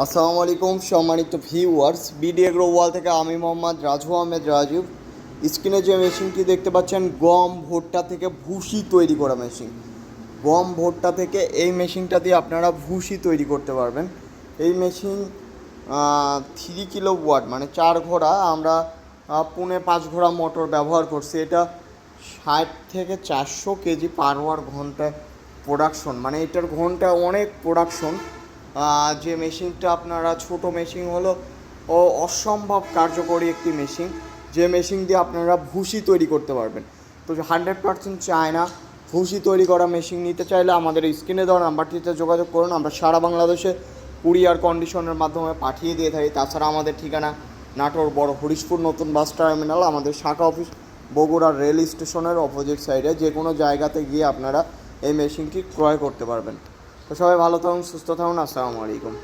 আসসালামু আলাইকুম সম্মানিত ভিউয়ার্স, বিডি এগ্রো ওয়াল থেকে আমি মোহাম্মদ রাজু আহমেদ রাজু। স্ক্রিনে যে মেশিনটি দেখতে পাচ্ছেন, গম ভুট্টা থেকে ভুসি তৈরি করা মেশিন। গম ভুট্টা থেকে এই মেশিনটা দিয়ে আপনারা ভুসি তৈরি করতে পারবেন। এই মেশিন 3 কিলো ওয়াট মানে 4 ঘোড়া, আমরা 5.5 ঘোড়া মোটর ব্যবহার করছি। এটা 60 থেকে 400 কেজি পার আওয়ার ঘন্টায় প্রোডাকশন, মানে এটার ঘন্টায় অনেক প্রোডাকশন। যে মেশিনটা আপনারা ছোট মেশিন হলো ও অসম্ভব কার্যকরী একটি মেশিন, যে মেশিন দিয়ে আপনারা ভুসি তৈরি করতে পারবেন। তো 100% চায়না ভুসি তৈরি করা মেশিন নিতে চাইলে আমাদের স্ক্রিনে দেওয়া নাম্বারটিতে যোগাযোগ করুন। আমরা সারা বাংলাদেশে কুরিয়ার কন্ডিশনের মাধ্যমে পাঠিয়ে দিয়ে থাকি। তাছাড়া আমাদের ঠিকানা নাটোর বড় হরিশপুর নতুন বাস টার্মিনাল, আমাদের শাখা অফিস বগুড়ার রেল স্টেশনের অপোজিট সাইডে। যে কোনো জায়গাতে গিয়ে আপনারা এই মেশিনটি ক্রয় করতে পারবেন। তো সবাই ভালো থাকুন, সুস্থ থাকুন। আসসালামু আলাইকুম।